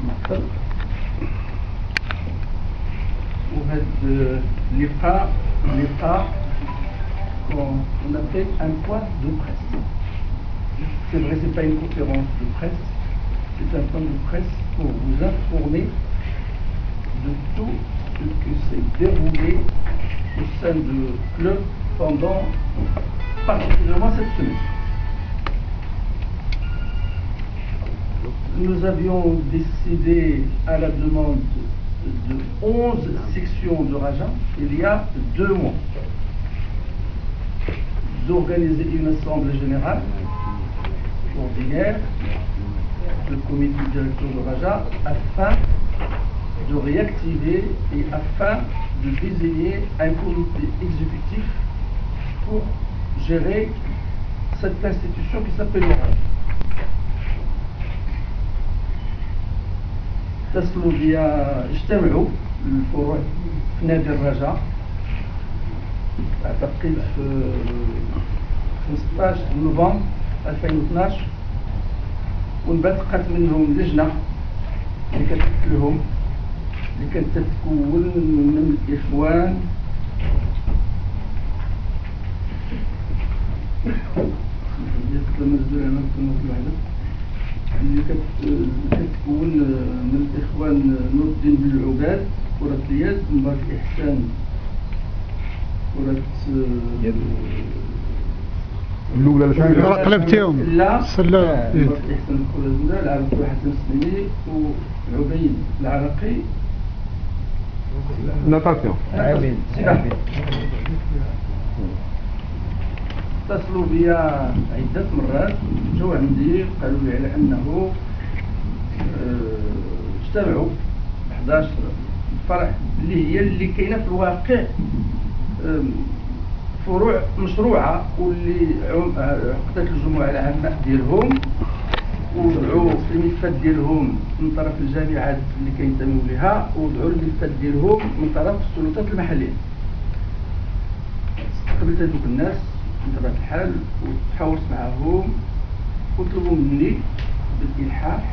نقل وهذا اللقاء on appelle un point de presse. C'est vrai, c'est pas une conférence de presse, c'est un point de presse pour vous informer de tout ce qui s'est déroulé au sein du club pendant particulièrement cette semaine. Nous avions décidé à la demande de 11 sections de Raja, il y a 2 mois, d'organiser une assemblée générale ordinaire, le comité directeur de Raja, afin de réactiver et afin de désigner un comité exécutif pour gérer cette institution qui s'appelle le Raja. اتصلوا بيا اجتمعوا الفروع في نادي الرجاء اعتقد في 15 نوفمبر 2012 وانبثقت منهم لجنه اللي كتمثلهم اللي كانت تتكون من الاخوان اللي كتكون من الاخوان نور الدين بن العباد كرة اليد، مبارك احسان كرة الاولى شنو قلبتيهم؟ لا سلا مبارك احسان كرة اليد، العربي حسن السلمي وعبيد العراقي ناتاسيون عبيد. اتصلوا بيا عدة مرات، جاو عندي قالوا لي على انه اجتمعوا 11 فرع اللي كاينه في الواقع فروع مشروعه واللي عقدت الجمعه العامه ديالهم ودعوا الملفات ديالهم من طرف الجامعات اللي كينتميو لها ودعوا الملفات ديالهم من طرف السلطات المحليه. قبلت هذوك الناس بطبيعة الحال وتحاورت معهم وطلبوا مني بالإلحاح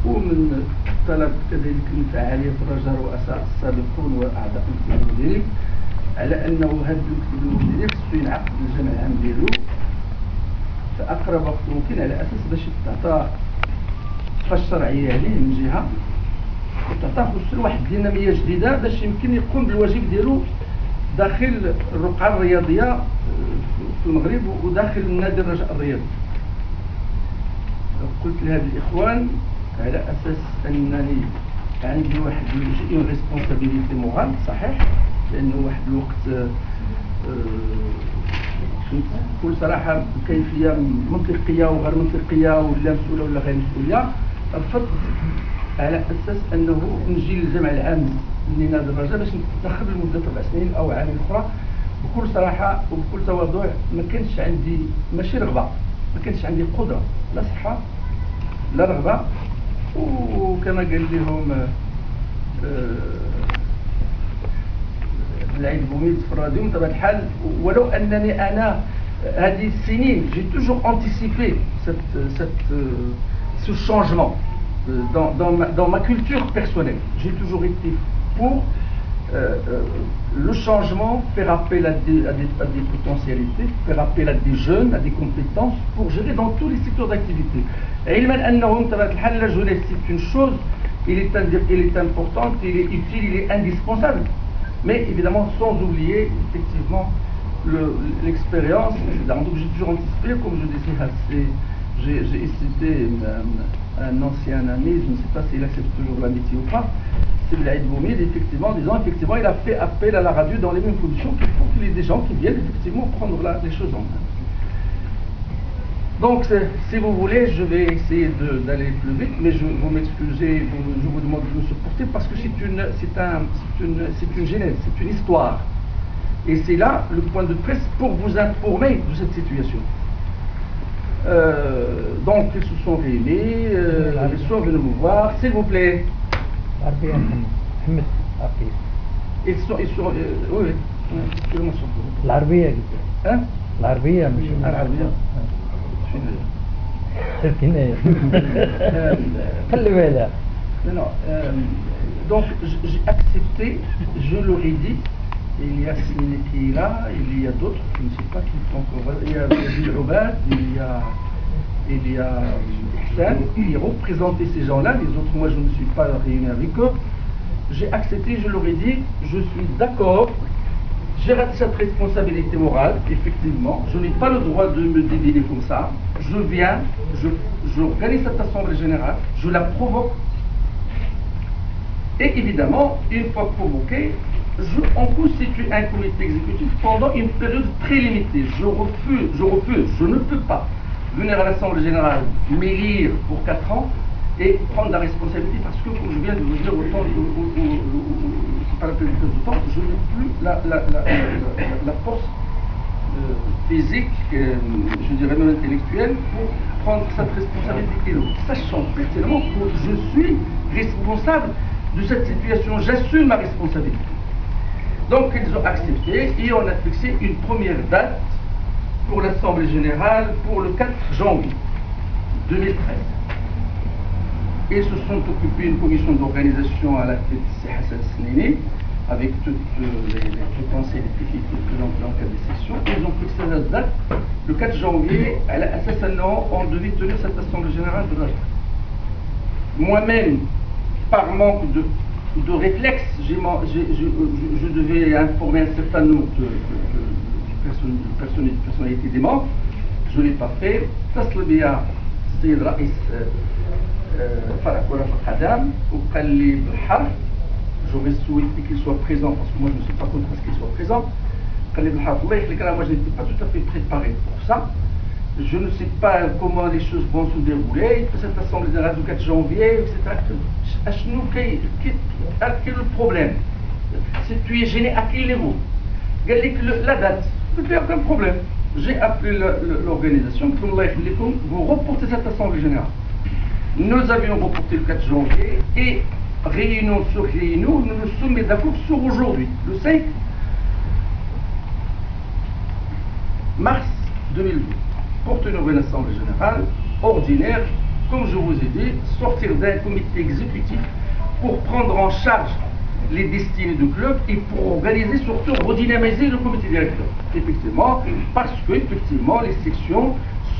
ومن طلب كذلك من فعالية الرجاء الرؤساء السابقون وأعضاء المكتب المديري على أنه هذا المكتب المديري خصو ينعقد الجمع العام ديالو في أقرب وقت ممكن على أساس باش تعطى الشرعية عليه من جهة وتعطى خصوصا واحد الدينامية جديدة باش يمكن يقوم بالواجب ديالو داخل الرقعة الرياضية في المغرب وداخل النادي الرجاء الرياضي. قلت لهذا الإخوان على أساس أنني عندي واحد une responsabilité morale صحيح، لأنه واحد الوقت بكل صراحة بكيفية منطقية وغير منطقية ولا مسؤولة ولا غير مسؤولة، رفضت على أساس أنه نجي للجمع العام لنادي الرجاء باش نتدخل لمدة 4 سنين أو عام أخرى. بكل صراحة وبكل تواضع ما كانش عندي ماشي رغبة، ما كانش عندي قدرة لا صحة لا رغبة. وكما قال لهم العيد بوميد في الراديو بطبيعة الحال، ولو أنني أنا هذه السنين j'ai toujours anticipé ce changement dans ma culture personnelle. J'ai toujours été pour le changement, faire appel à des potentialités, faire appel à des jeunes, à des compétences pour gérer dans tous les secteurs d'activité. علما أنه بطبيعة الحال la jeunesse c'est une chose, il est important, il est utile, il est indispensable, mais évidemment sans oublier effectivement l'expérience, etc. Donc j'ai toujours anticipé, comme je disais, j'ai cité un ancien ami, je ne sais pas s'il accepte toujours l'amitié ou pas, c'est l'Aïd Boumid, effectivement, disant effectivement il a fait appel à la radio dans les mêmes conditions pour qu'il y ait des gens qui viennent effectivement prendre les choses en main. Donc si vous voulez, je vais essayer d'aller plus vite, mais vous m'excusez, je vous demande de me supporter parce que c'est une genèse, c'est une histoire. Et c'est là le point de presse pour vous informer de cette situation. Donc ils se sont réunis, ils sont venus me voir, s'il vous plaît. Ils sont oui, العربية hein? العربية مش العربية خلي بالك Non, donc j'ai accepté, je leur ai dit, il y a Sine qui est là, il y a d'autres, je ne sais pas qui sont encore, il y a Bill Obad, il y a Ihsan, qui représentaient ces gens-là, les autres, moi je ne me suis pas réuni avec eux. J'ai accepté, je leur ai dit, je suis d'accord, j'ai raté cette responsabilité morale, effectivement, je n'ai pas le droit de me dédiner comme ça, je viens, j'organise cette assemblée générale, je la provoque, et évidemment, une fois provoqué, on constitue un comité exécutif pendant une période très limitée. Je refuse, je ne peux pas venir à l'assemblée générale, m'élire pour 4 ans, et prendre la responsabilité parce que, comme je viens de vous dire, c'est pas la peine de temps, je n'ai plus la force physique, je dirais même intellectuelle, pour prendre cette responsabilité. Sachant pertinemment que je suis responsable de cette situation, j'assume ma responsabilité. Donc ils ont accepté et on a fixé une première date pour l'Assemblée Générale pour le 4 janvier 2013. Ils se sont occupés d'une commission d'organisation à la tête de Hassan Snini, avec toutes les conseils dans le cadre des sessions. Ils ont fixé la date, le 4 janvier, à Sassano, on devait tenir cette Assemblée Générale de Rajab. Moi-même, par manque de réflexe, je devais informer un certain nombre de personnalités des membres. Je ne l'ai pas fait. Taslabia, c'est le Raïs Farakora Fakadam, ou Khalid Harf. J'aurais souhaité qu'il soit présent, parce que moi je ne suis pas contre ce qu'il soit présent. Khalid Harf, moi je n'étais pas tout à fait préparé pour ça. Je ne sais pas comment les choses vont se dérouler. Cette assemblée générale du 4 janvier, etc. Quel est le problème? Si tu es gêné, à quel niveau? La date, il n'y a aucun problème. J'ai appelé l'organisation, vous reportez cette assemblée générale. Nous avions reporté le 4 janvier et réunion sur réunion, nous nous sommes mis d'accord sur aujourd'hui, le 5 mars 2012, pour tenir une assemblée générale ordinaire, comme je vous ai dit, sortir d'un comité exécutif pour prendre en charge les destinées du club et pour organiser, surtout redynamiser le comité directeur. Effectivement, parce que effectivement les sections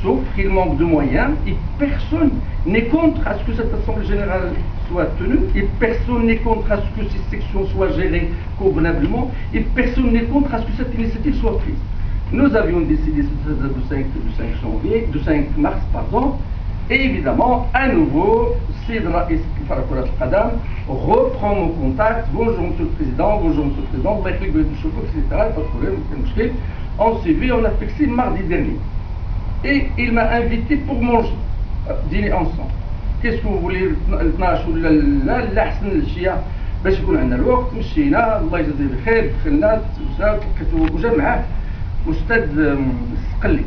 souffrent, qu'il manque de moyens et personne n'est contre à ce que cette assemblée générale soit tenue et personne n'est contre à ce que ces sections soient gérées convenablement et personne n'est contre à ce que cette initiative soit prise. Nous avions décidé du 5 mars, pardon, et évidemment, à nouveau, Sidra Farakourat Al-Qadam reprend mon contact. Bonjour Monsieur le Président, bonjour Monsieur le Président, etc. Pas de problème, on s'est vu, on a fixé mardi dernier. Et il m'a invité pour manger, dîner ensemble. Qu'est-ce que vous voulez? لا أحسن الأشياء باش يكون عندنا الوقت. مشينا الله يجزيه بخير، دخلنا وجا معاه أستاذ سقلي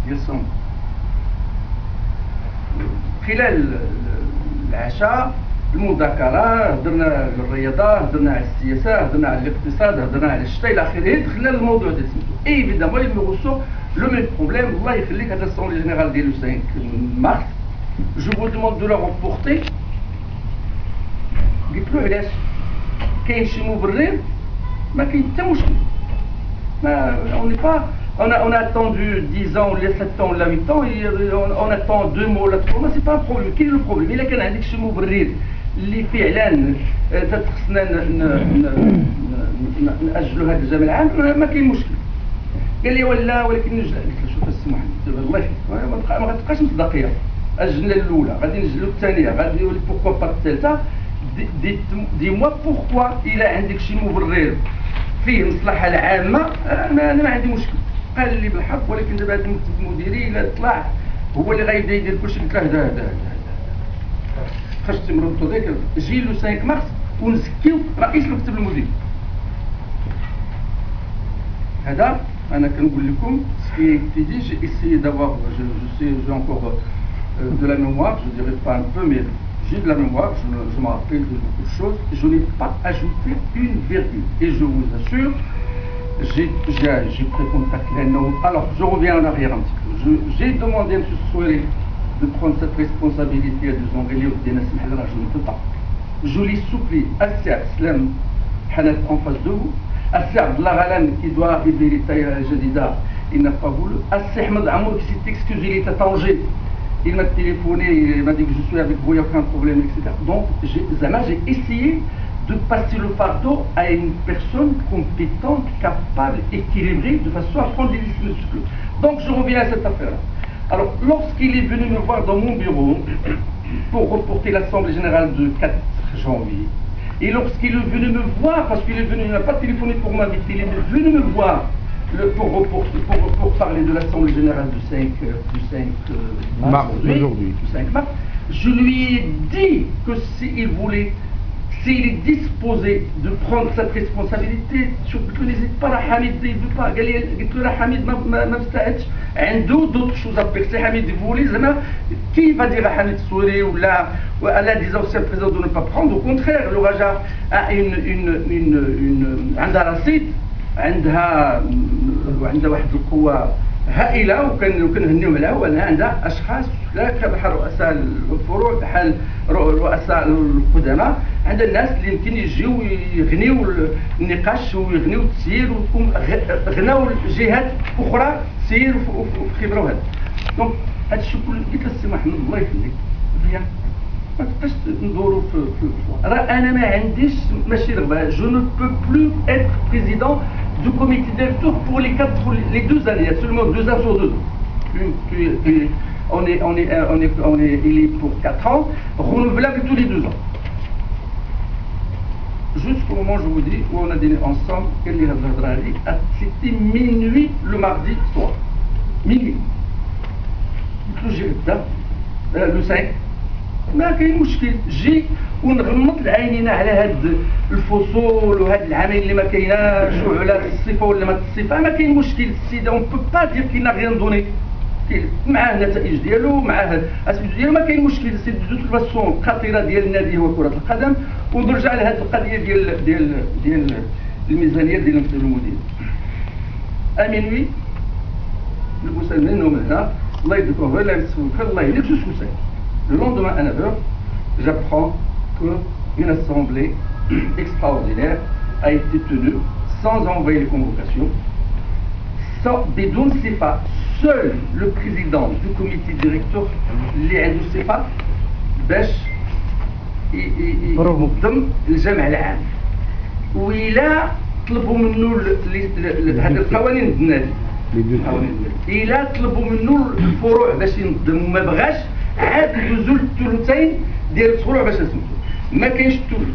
ديال الصوم. خلال العشاء المذاكرة هضرنا على الرياضة، هضرنا على السياسة، هضرنا على الاقتصاد، هضرنا على الشتاء إلى آخره. دخلنا للموضوع ديال سميتو. إيفيدامون il me ressort le même problème. الله يخليك هذا الصوم général ديال le 5 mars. Je vous demande de la reporter. قلت له علاش؟ كاين شي مبرر؟ ما كاين حتى مشكل. On a attendu 10 ans, 7 ans, 8 ans, et on attend 2 mois, 3 mois, c'est pas un problème. Quel est le problème? إلا كان عندك شي مبرر اللي فعلا خصنا نأجلوا هذا الجامع العام، ما كاين مشكل. قال لي ولكن نجل. قلت له شوف السمح لي الله يخليك ما غتبقاش مصداقيه. أجلنا الأولى، غادي نجلوا الثانية، غادي يولي بوركوا با الثالثة. دي موا بوركوا إلا عندك شي مبرر فيه المصلحة العامة، أنا ما عندي مشكل. قال لي بالحق ولكن دابا هذا المكتب المديري إلا طلع هو اللي غيبدا يدير كلشي. قلت له هذا خرجت مربطو ذاك جي لو 5 مارس ونزكيو رئيس المكتب المديري. هذا أنا كنقول لكم سكي تيدي. J'ai essayé d'avoir, j'ai encore de la mémoire, je dirais pas un peu, mais j'ai de la mémoire, je me rappelle de beaucoup de choses. Je n'ai pas ajouté une virgule. Et je vous assure, j'ai pris contact là. Alors, je reviens en arrière un petit peu. J'ai demandé à M. Souheli de prendre cette responsabilité de Zangeli ou de je ne peux pas. Je lui supplie, Assia Slam Hanat en face de vous, Assia Abdallah Ghalan qui doit arriver les tailles Jadida, il n'a pas voulu, Assia Ahmed Amour qui s'est excusé, il est à Tanger, il m'a téléphoné, il m'a dit que je suis avec vous, il n'y a aucun problème, etc. Donc j'ai essayé de passer le fardeau à une personne compétente, capable, équilibrée, de façon à prendre des décisions. Donc je reviens à cette affaire-là. Alors, lorsqu'il est venu me voir dans mon bureau pour reporter l'Assemblée Générale de 4 janvier, et lorsqu'il est venu me voir, parce qu'il est venu, il n'a pas téléphoné pour m'inviter, il est venu me voir pour parler de l'Assemblée Générale du 5 mars aujourd'hui. Du 5 mars, je lui ai dit que s'il voulait, s'il est disposé de prendre cette responsabilité, je n'hésite pas à Hamid, il ne veut pas. قلت له Hamid ما مستعدش عنده d'autres choses à faire. Si Hamid voulait, qui va dire à Hamid Souri ou là, elle a dit aussi au président de ne pas prendre. Au contraire, le Raja a عندها رصيد، عندها واحد القوة هائلة، وكان نهنيو عليها، وأنها عندها أشخاص بحال رؤساء الفروع، بحال رؤساء القدماء، عندها الناس اللي يمكن يجيو يغنيو النقاش ويغنيو التسيير، غناو جهات أخرى تسيير وفي خبرة وهذا. دونك هذا الشيء كله قلت له السي محمد الله يخليك فيا ما تبقاش ندورو في راه انا ما عنديش ماشي رغبه. جو نو بو بلو اتر بريزيدون du comité directeur pour les 2 années, il y a seulement 2 ans sur 2 ans. Puis, il est pour 4 ans, renouvelable tous les 2 ans. Jusqu'au moment où je vous dis, où on a dîné ensemble, c'était minuit le mardi soir. Minuit. Le 5. ما كاين مشكل، جي ونغمض العينين على هاد الفصول وهاد العامين اللي ما كايناش وعلى الصفه ولا ما الصفه، ما كاين مشكل. السيد اون بو با دير كي نا غيان دوني، معاه النتائج ديالو، معاه الاسباب ديالو، ما كاين مشكل. السيد دو فاسون الخطيره ديال النادي هو كره القدم. ونرجع لهاد القضيه ديال الميزانيه ديال المدير. امينوي الوسائل من النوم هنا، الله يذكره الله يسوق الله يهديك جوج وسائل. Le lendemain à 9h, j'apprends qu'une assemblée extraordinaire a été tenue sans envoyer les convocations, sans Bidoun Sifa. Seul le président du comité directeur, Liadou Sifa, باش ينظم الجمع العام. وإلا طلبوا منه هذه القوانين النادي، إلا طلبوا منه الفروع باش ينظم وما بغاش، عاد يجوزوا الثلثين ديال الفروع باش يسمحوا. ما كاينش الثلث.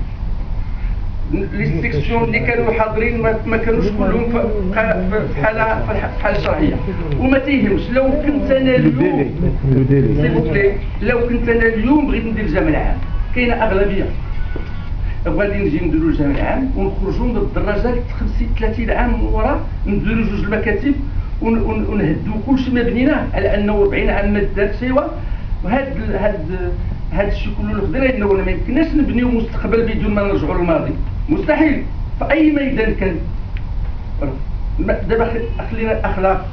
لي سيكسيون اللي كانوا حاضرين ما كانوش كلهم في حاله شرعيه. وما تيهمش لو كنت انا اليوم لو كنت انا اليوم بغيت ندير الجامع العام، كاينه اغلبيه غادي نجي نديروا الجامع العام ونخرجوا من الدراجات 30 عام من وراء، نديروا 2 المكاتب ونهدوا كلشي ما بنيناه، على انه 40 عام ما دار سوا. هاد الشيء كله اللي خدنا انه ما يمكنناش نبنيو مستقبل بدون ما نرجعوا للماضي، مستحيل في اي ميدان كان. دابا خلينا الاخلاق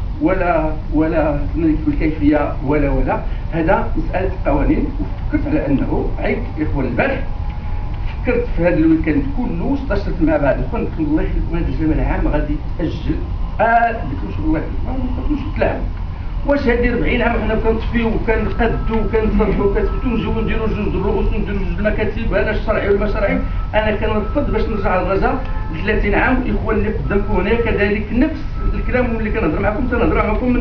ولا الكيفيه ولا هذا مساله قوانين. وفكرت على انه عيب يا اخوان البارح، فكرت في هذا الويكاند كله استشرت مع بعض الاخوان، قلت الله يخليكم هذا الجامع العام غادي يتاجل. قلت لهم شوفوا واحد ما نقدروش نتلاعبوا. واش هادي 40 عام حنا كنطفيو وكنقدو وكنصرفو وكنثبتو نجيو نديرو 2 الرؤوس ونديرو 2 المكاتب، هذا الشرعي والما شرعي. انا كنرفض باش نرجع للرجاء ب 30 عام. الاخوان اللي قدامكم هنا كذلك نفس الكلام اللي كنهضر معكم تنهضر معكم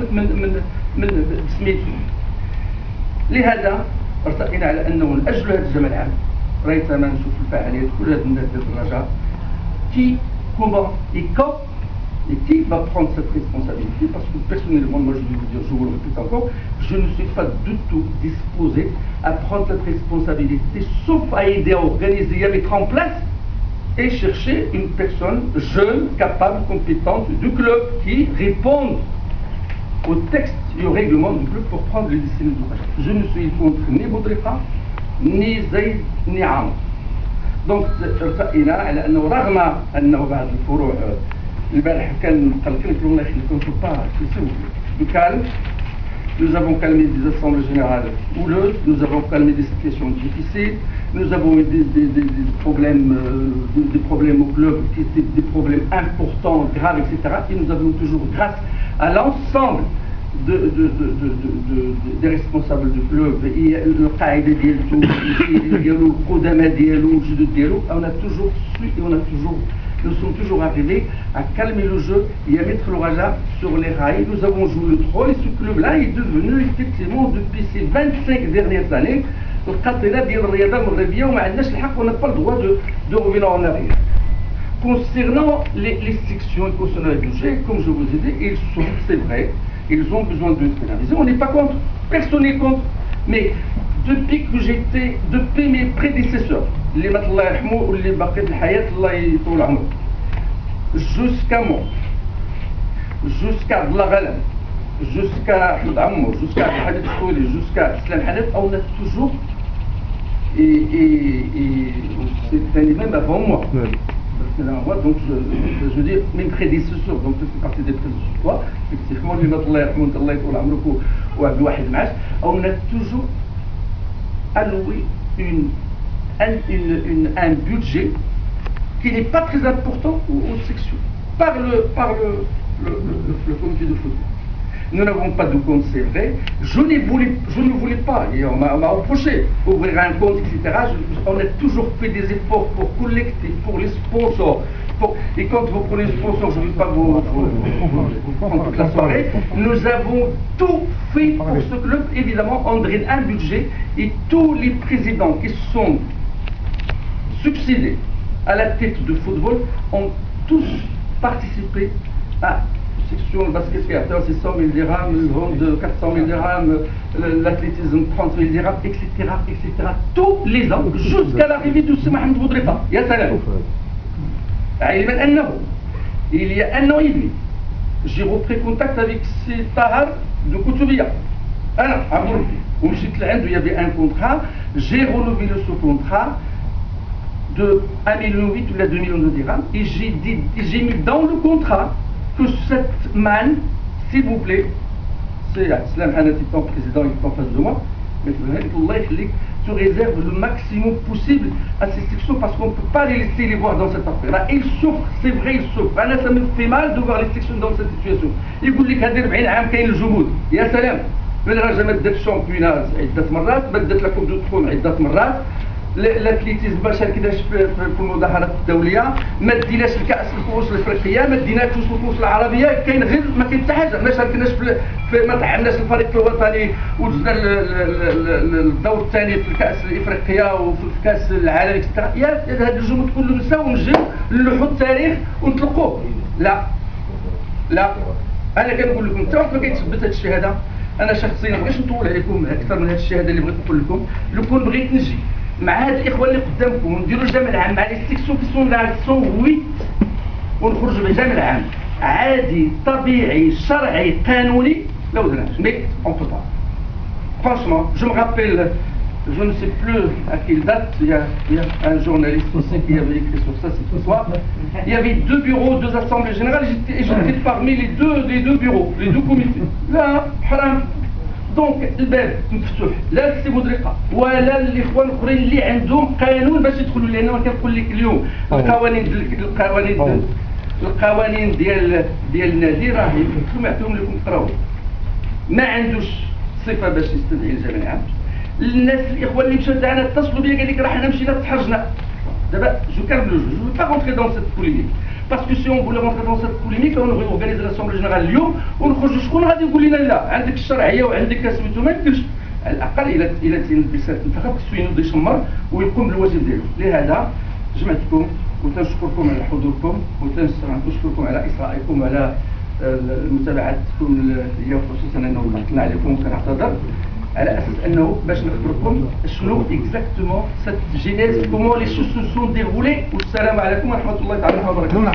من بسميتو. لهذا ارتئينا على انه من اجل هذا الجمع العام ريت ما نشوف الفعاليات كل هاد الناس ديال الرجاء كومون et qui va prendre cette responsabilité, parce que personnellement, moi je vais vous dire, je vous le répète encore, je ne suis pas du tout disposé à prendre cette responsabilité, sauf à aider à organiser, à mettre en place et chercher une personne jeune, capable, compétente du club qui réponde au texte et au règlement du club pour prendre les décisions du reste. Je ne suis contre ni Boudrifa, ni Zayd, ni Amr. Donc, ارتئينا على أنه رغم أنه بعض الفروع البارح كان مقلقين، قلت لهم الله يخليكم في البار يسووا الكالم nous avons calmé des assemblées générales houleuses, nous avons calmé des situations difficiles, nous avons eu des problèmes au club qui étaient des problèmes importants, graves, etc. Et nous avons toujours, grâce à l'ensemble des responsables du club, le qaïda diallo, le qudama diallo, le judo diallo, on a toujours su et nous sommes toujours arrivés à calmer le jeu et à mettre le Raja sur les rails. Nous avons joué le troll et ce club-là est devenu effectivement depuis ces 25 dernières années on n'a pas le droit de revenir en arrière. Concernant les sections et concernant les budgets, comme je vous ai dit, c'est vrai, ils ont besoin de pénaliser. On n'est pas contre, personne n'est contre. Mais depuis que depuis mes prédécesseurs, les jusqu'à moi, jusqu'à Dlaghalam, jusqu'à Ahmed Ammour, jusqu'à Hadid Khouli, jusqu'à Islam Hanef, on a toujours, et c'était même avant moi. Donc je veux dire mes prédécesseurs, donc je fais partie des prédécesseurs, effectivement, on a toujours alloué un budget qui n'est pas très important aux sections par le comité de football. Nous n'avons pas de compte, c'est vrai. Je ne voulais pas, et on m'a reproché, ouvrir un compte, etc. On a toujours fait des efforts pour collecter, pour les sponsors. Et quand vous prenez les sponsors, je ne vais pas vous prendre toute la soirée, nous avons tout fait pour ce club. Évidemment, on drine un budget et tous les présidents qui sont succédés à la tête de football ont tous participé à section le basket théâtre, c'est 100 000 dirhams, le hand 400 000 dirhams, l'athlétisme 30 000 dirhams, etc., etc. Tous les ans, jusqu'à l'arrivée de Sima Mohamed Boudriqa. Ya salam. Il y a un an et demi, j'ai repris contact avec ces Tahar de Koutoubia. Alors, à Bourdi, il y avait un contrat, j'ai renouvelé ce contrat de 1,8 million ou 2 millions de dirhams, et j'ai mis dans le contrat que cette manne, s'il vous plaît, c'est Islam Hanat étant président, il est en face de moi, mais tu réserves le maximum possible à ces sections parce qu'on ne peut pas les laisser les voir dans cette affaire-là. Ils souffrent, c'est vrai, ils souffrent. Ça me fait mal de voir les sections dans cette situation. Il dit que هذه 40 عام كاين الجمود. يا سلام. الراجل ما دات الشامبيونات عدة مرات، ما دات لا كوب دو ترون عدة مرات. الاتليتيزم ما شاركناش في المظاهرات الدوليه، ما ديناش الكاس الكؤوس الافريقيه، ما ديناش الكؤوس العربيه، كاين غير ما كاين حتى حاجه، ما شاركناش ما طعمناش الفريق الوطني ودزنا الدور الثاني في الكاس الافريقيه وفي الكاس العالمي اكسترا. يا هذا الجمهور كله نساو ونجيو نلوحوا التاريخ ونطلقوه. لا انا كنقول لكم حتى واحد ما كيتثبت هذا الشيء هذا. انا شخصيا ما بغيتش نطول عليكم اكثر من هذا الشيء هذا اللي بغيت نقول لكم. لو كون بغيت نجي مع هاد الاخوه اللي قدامكم ونديروا الجامع العام مع لي سيكسيون في سون 8 ونخرجوا بالجامع العام عادي طبيعي شرعي قانوني لا ودناش مي اون بو با. Franchement, je me rappelle, je ne sais plus à quelle date, il y a un journaliste aussi qui avait écrit sur ça cette fois. Il y avait 2 bureaux, 2 assemblées générales, et j'étais parmi les deux bureaux, les 2 comités. Là, haram. دونك الباب مفتوح لا لسي بودريقه ولا الاخوان الاخرين اللي عندهم قانون باش يدخلوا. لان انا كنقول لك اليوم القوانين ديال النادي راه يمكنكم يعطيهم لكم تقراوهم. ما عندوش صفه باش يستدعي الجامع العام. الناس الاخوان اللي مشاو تاعنا اتصلوا بيا قال لك راه حنا مشينا تحرجنا. دابا جو كالم لو جو جو با رونتري دون سيت بوليميك. Parce que si on voulait rentrer dans cette polémique, on aurait organisé l'Assemblée Générale اليوم ونخرجوا شكون غادي يقول لنا لا عندك الشرعيه وعندك سميتو ما يمكنش. على الاقل الى تنبسط الانتخاب خصو ينوض يشمر ويقوم بالواجب ديالو. لهذا جمعتكم وتنشكركم على حضوركم وتنشكركم على اصرائكم وعلى متابعتكم ليا وخصوصا انه ضغطنا عليكم وكنعتذر على اساس انه باش نخبركم شنو اكزاكتومون سيت جينيز كومون لي شوز سو سون ديغولي. والسلام عليكم ورحمه الله تعالى وبركاته.